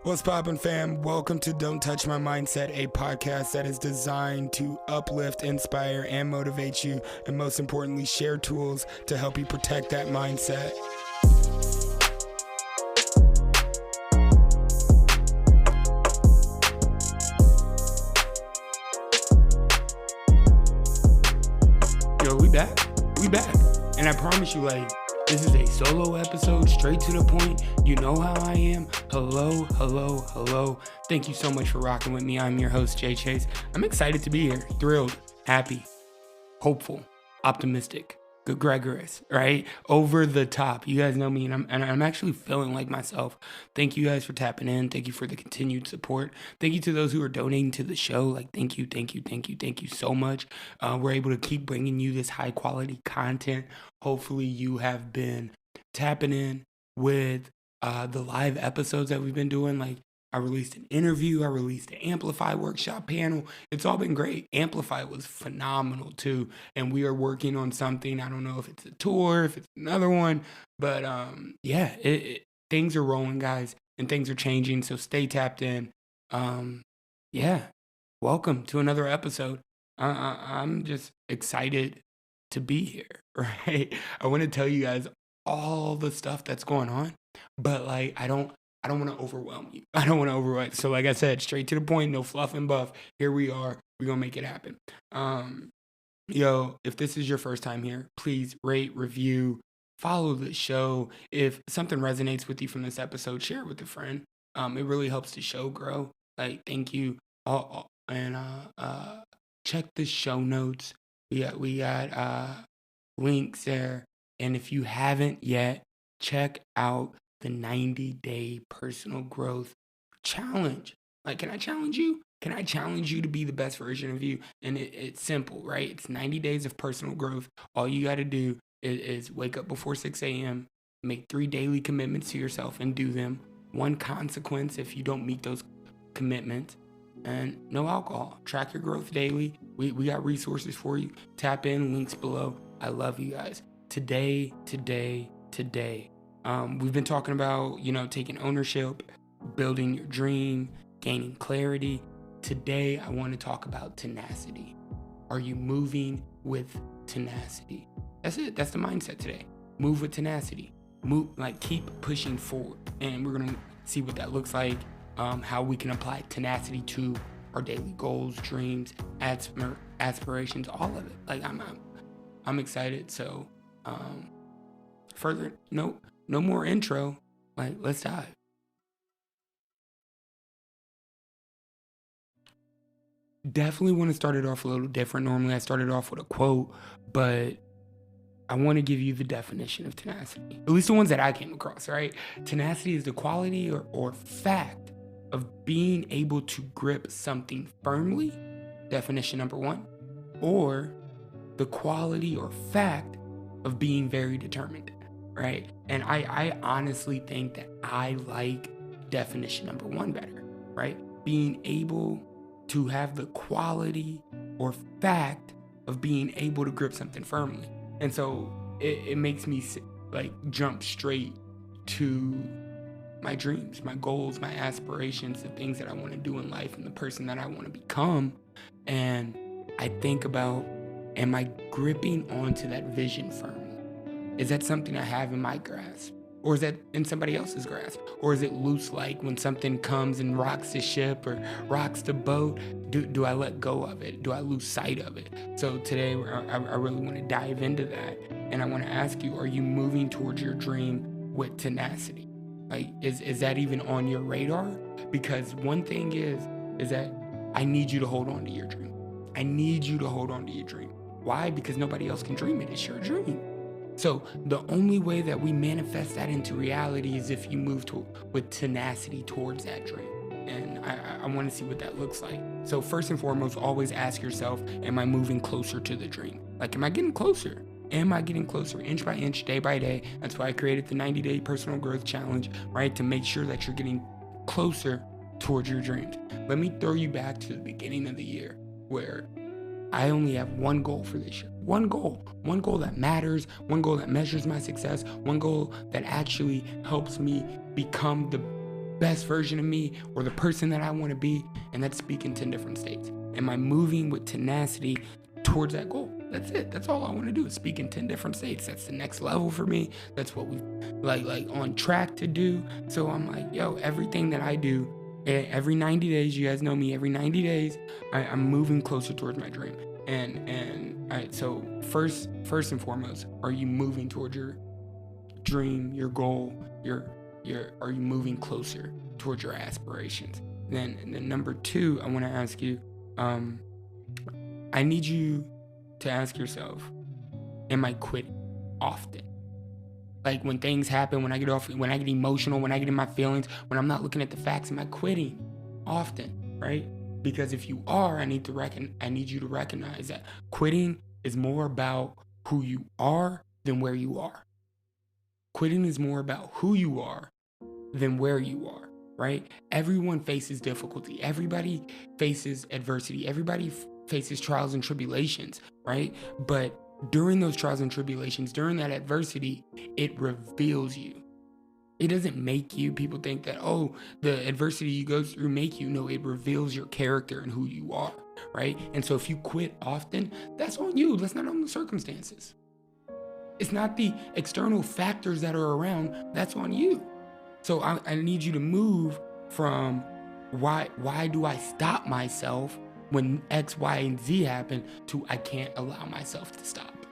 What's poppin', fam? Welcome to Don't Touch My Mindset, a podcast that is designed to uplift, inspire, and motivate you, and most importantly, share tools to help you protect that mindset. Yo, we back. And I promise you, this is a solo episode, straight to the point. You know how I am. Hello. Thank you so much for rocking with me. I'm your host, Jay Chase. I'm excited to be here. Thrilled, happy, hopeful, optimistic, good gregarious, right? Over the top. You guys know me, and I'm actually feeling like myself. Thank you guys for tapping in. Thank you for the continued support. Thank you to those who are donating to the show. Thank you so much. We're able to keep bringing you this high quality content. Hopefully you have been tapping in with the live episodes that we've been doing. I released an interview. I released the Amplify workshop panel. It's all been great. Amplify was phenomenal too. And we are working on something. I don't know if it's a tour, if it's another one, but things are rolling, guys, and things are changing. So stay tapped in. Welcome to another episode. I'm just excited to be here, right? I want to tell you guys all the stuff that's going on, but I don't want to overwhelm you. I don't want to overwhelm. So like I said, straight to the point, no fluff and buff. Here we are. We're going to make it happen. If this is your first time here, please rate, review, follow the show. If something resonates with you from this episode, share it with a friend. It really helps the show grow. Thank you. And check the show notes. We got links there. And if you haven't yet, check out the 90-day personal growth challenge. Can I challenge you? Can I challenge you to be the best version of you? And it's simple, right? It's 90 days of personal growth. All you got to do is wake up before 6 a.m., make 3 daily commitments to yourself and do them. 1 consequence if you don't meet those commitments. And no alcohol. Track your growth daily. We got resources for you. Tap in, links below. I love you guys. Today. We've been talking about, taking ownership, building your dream, gaining clarity. Today, I want to talk about tenacity. Are you moving with tenacity? That's it. That's the mindset today. Move with tenacity. Move, keep pushing forward. And we're going to see what that looks like, how we can apply tenacity to our daily goals, dreams, aspirations, all of it. I'm excited. So, no more intro. Let's dive. Definitely want to start it off a little different. Normally I started off with a quote, but I want to give you the definition of tenacity. At least the ones that I came across, right? Tenacity is the quality or fact of being able to grip something firmly, definition number 1, or the quality or fact of being very determined, right? And I honestly think that I like definition number 1 better, right? Being able to have the quality or fact of being able to grip something firmly. And so it makes me jump straight to my dreams, my goals, my aspirations, the things that I want to do in life and the person that I want to become. And I think about, am I gripping onto that vision firmly? Is that something I have in my grasp? Or is that in somebody else's grasp? Or is it loose when something comes and rocks the ship or rocks the boat? Do I let go of it? Do I lose sight of it? So today I really want to dive into that. And I want to ask you, are you moving towards your dream with tenacity? Is that even on your radar? Because one thing is that I need you to hold on to your dream. I need you to hold on to your dream. Why? Because nobody else can dream it. It's your dream. So the only way that we manifest that into reality is if you move with tenacity towards that dream. And I want to see what that looks like. So first and foremost, always ask yourself, am I moving closer to the dream? Am I getting closer? Am I getting closer inch by inch, day by day? That's why I created the 90-day personal growth challenge, right? To make sure that you're getting closer towards your dreams. Let me throw you back to the beginning of the year where I only have one goal for this year. One goal that matters, one goal that measures my success, one goal that actually helps me become the best version of me or the person that I want to be, and that's speaking 10 different states. Am I moving with tenacity towards that goal? That's it. That's all I want to do is speak in 10 different states. That's the next level for me. That's what we like on track to do. So I'm like, yo, everything that I do, every 90 days, you guys know me, every 90 days, I'm moving closer towards my dream. And all right, so first and foremost, are you moving towards your dream, your goal, are you moving closer towards your aspirations? And then number 2, I want to ask you, I need you to ask yourself, am I quitting often? Like when things happen, when I get emotional, when I get in my feelings, when I'm not looking at the facts, am I quitting often, right? Because if you are, I need you to recognize that quitting is more about who you are than where you are. Quitting is more about who you are than where you are, right? Everyone faces difficulty. Everybody faces adversity. Everybody faces trials and tribulations, right? But during those trials and tribulations, during that adversity, it reveals you. It doesn't make you. People think that, oh, the adversity you go through make you. No, it reveals your character and who you are, right? And so if you quit often, that's on you. That's not on the circumstances. It's not the external factors that are around. That's on you. So I need you to move from why do I stop myself when X, Y, and Z happen to I can't allow myself to stop,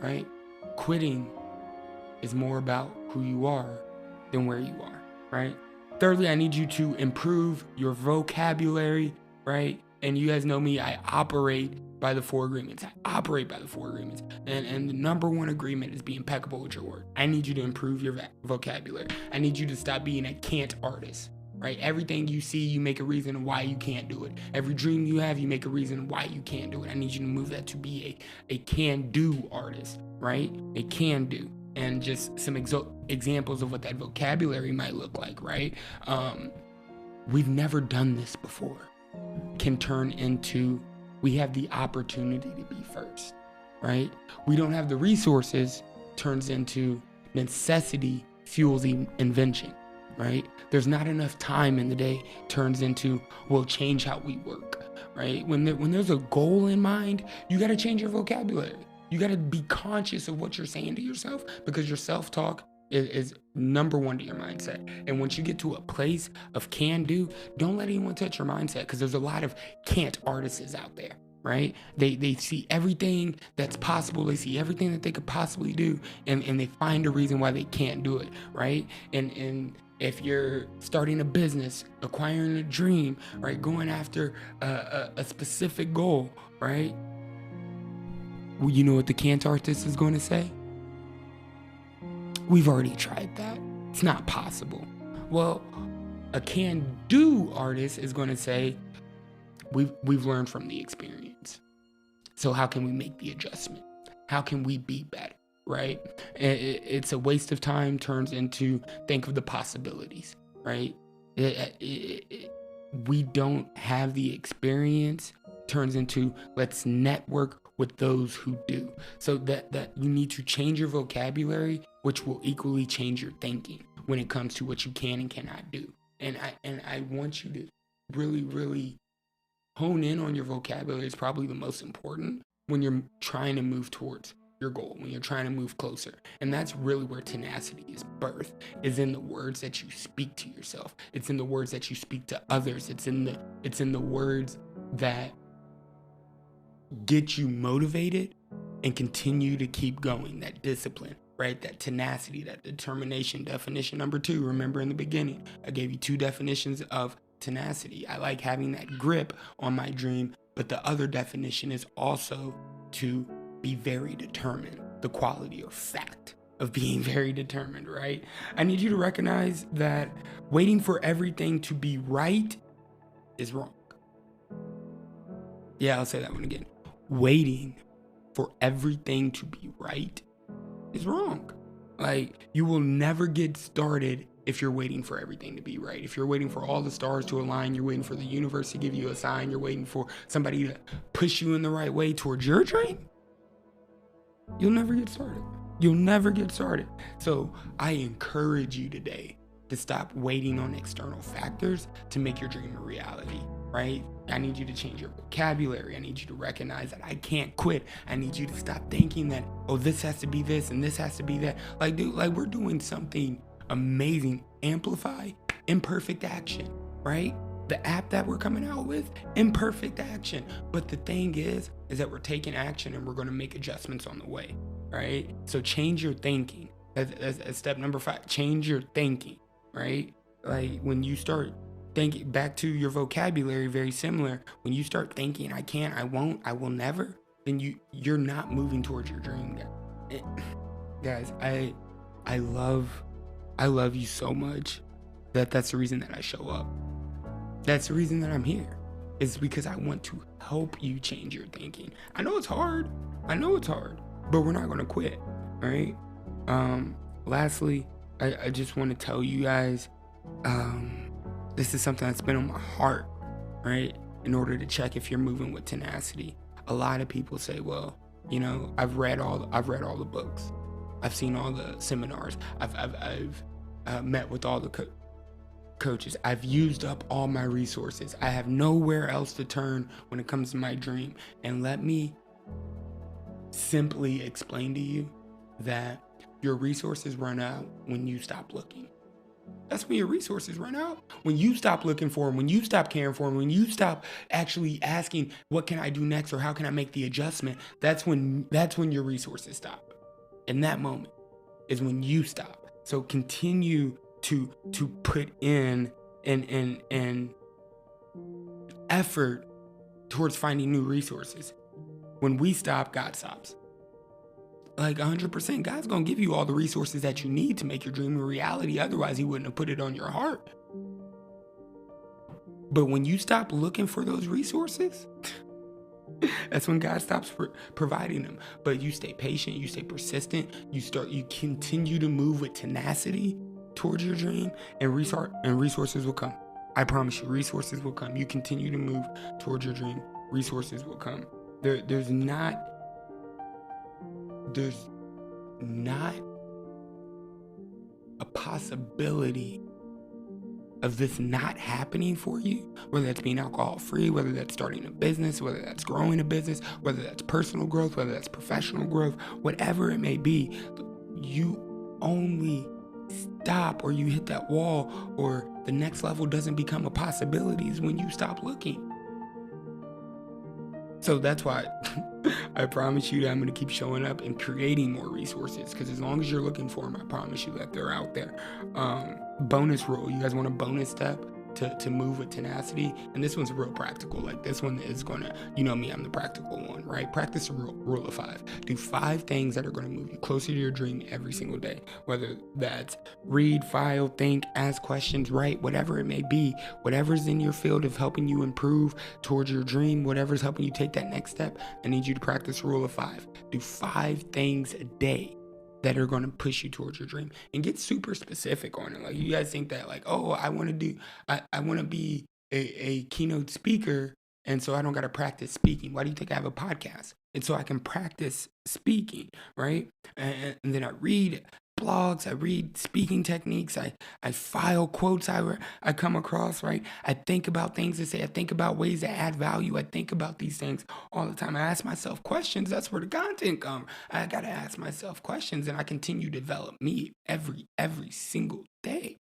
right? Quitting is more about who you are than where you are, right? Thirdly, I need you to improve your vocabulary, right? And you guys know me, I operate by the 4 agreements. And the number 1 agreement is be impeccable with your word. I need you to improve your vocabulary. I need you to stop being a can't artist, right? Everything you see, you make a reason why you can't do it. Every dream you have, you make a reason why you can't do it. I need you to move that to be a can-do artist, right? A can-do. And just some examples of what that vocabulary might look like, right? We've never done this before. Can turn into, we have the opportunity to be first, right? We don't have the resources, turns into necessity fuels the invention, right? There's not enough time in the day, turns into, we'll change how we work, right? When there's a goal in mind, you got to change your vocabulary. You got to be conscious of what you're saying to yourself, because your self-talk is number 1 to your mindset. And once you get to a place of can do, don't let anyone touch your mindset, because there's a lot of can't artists out there, right? They see everything that's possible. They see everything that they could possibly do, and they find a reason why they can't do it, right? And if you're starting a business, acquiring a dream, right, going after a specific goal, right? Well, you know what the can't artist is going to say? We've already tried that. It's not possible. Well, a can-do artist is going to say, we've learned from the experience. So how can we make the adjustment? How can we be better, right? It's a waste of time, turns into think of the possibilities, right? We don't have the experience, turns into let's network with those who do. So that you need to change your vocabulary, which will equally change your thinking when it comes to what you can and cannot do. And I want you to really, really hone in on your vocabulary. It's probably the most important when you're trying to move towards your goal, when you're trying to move closer. And that's really where tenacity is birthed, is in the words that you speak to yourself. It's in the words that you speak to others. It's in the words that get you motivated and continue to keep going. That discipline, right? That tenacity, that determination. Definition number 2, remember in the beginning, I gave you 2 definitions of tenacity. I like having that grip on my dream, but the other definition is also to be very determined, the quality or fact of being very determined, right? I need you to recognize that waiting for everything to be right is wrong. Yeah, I'll say that one again. Waiting for everything to be right is wrong. Like, you will never get started if you're waiting for everything to be right. If you're waiting for all the stars to align, you're waiting for the universe to give you a sign, you're waiting for somebody to push you in the right way towards your dream, you'll never get started. You'll never get started. So I encourage you today to stop waiting on external factors to make your dream a reality, right? I need you to change your vocabulary. I need you to recognize that I can't quit. I need you to stop thinking that, oh, this has to be this and this has to be that. Like, dude, like we're doing something amazing. Amplify imperfect action, right? The app that we're coming out with, imperfect action. But the thing is that we're taking action and we're going to make adjustments on the way, right? So change your thinking. That's step number 5. Change your thinking, right? Like when you start thinking, back to your vocabulary, very similar. When you start thinking, I can't, I won't, I will never, then you're not moving towards your dream. Guys, I love you so much that's the reason that I show up. That's the reason that I'm here. It's because I want to help you change your thinking. I know it's hard, but we're not gonna quit, right? Lastly, I just want to tell you guys, this is something that's been on my heart, right? In order to check if you're moving with tenacity. A lot of people say, well, you know, I've read all the books, I've seen all the seminars, I've met with all the coaches, I've used up all my resources, I have nowhere else to turn when it comes to my dream. And let me simply explain to you that your resources run out when you stop looking. That's when your resources run out. When you stop looking for them, when you stop caring for them, when you stop actually asking, what can I do next, or how can I make the adjustment? That's when your resources stop. And that moment is when you stop. So continue to put in an effort towards finding new resources. When we stop, God stops. Like 100%, God's gonna give you all the resources that you need to make your dream a reality. Otherwise, he wouldn't have put it on your heart. But when you stop looking for those resources, that's when God stops providing them. But you stay patient, you stay persistent, you continue to move with tenacity towards your dream, and resources will come. I promise you, resources will come. You continue to move towards your dream, resources will come. There's not a possibility of this not happening for you, whether that's being alcohol free, whether that's starting a business, whether that's growing a business, whether that's personal growth, whether that's professional growth, whatever it may be. You only stop, or you hit that wall, or the next level doesn't become a possibility is when you stop looking. So that's why I promise you that I'm going to keep showing up and creating more resources, because as long as you're looking for them, I promise you that they're out there. Bonus rule. You guys want a bonus step to move with tenacity? And this one's real practical. Like, this one is going to, you know me, I'm the practical one, right? Practice the rule of 5. Do 5 things that are going to move you closer to your dream every single day. Whether that's read, file, think, ask questions, write, whatever it may be, whatever's in your field of helping you improve towards your dream, whatever's helping you take that next step, I need you to practice rule of 5. Do 5 things a day that are going to push you towards your dream, and get super specific on it. Like, you guys think that, like, oh, I want to be a keynote speaker, and so I don't got to practice speaking. Why do you think I have a podcast? And so I can practice speaking, right? And then I read blogs, I read speaking techniques, I file quotes I come across, right? I think about things to say, I think about ways to add value, I think about these things all the time. I ask myself questions. That's where the content comes. I gotta ask myself questions, and I continue to develop me every single day,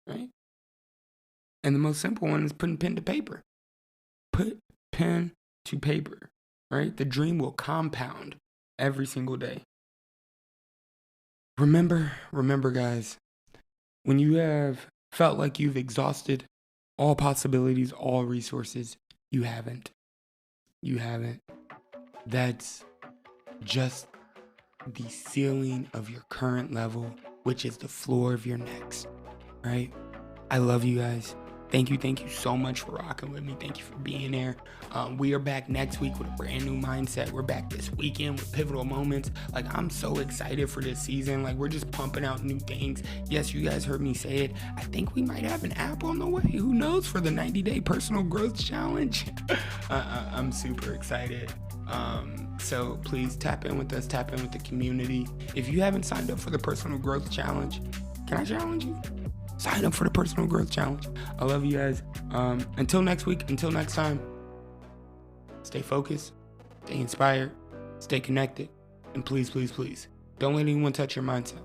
right? And the most simple one is putting pen to paper. Put pen to paper, right? The dream will compound every single day. Remember, guys, when you have felt like you've exhausted all possibilities, all resources, you haven't. That's just the ceiling of your current level, which is the floor of your next, right? I love you guys. Thank you so much for rocking with me. Thank you for being there. We are back next week with a brand new mindset. We're back this weekend with pivotal moments. Like, I'm so excited for this season. Like, we're just pumping out new things. Yes, you guys heard me say it. I think we might have an app on the way. Who knows, for the 90-day personal growth challenge. I'm super excited. So please tap in with us, tap in with the community. If you haven't signed up for the personal growth challenge, can I challenge you? Sign up for the personal growth challenge. I love you guys. Until next week, until next time, stay focused, stay inspired, stay connected, and please, please, please, don't let anyone touch your mindset.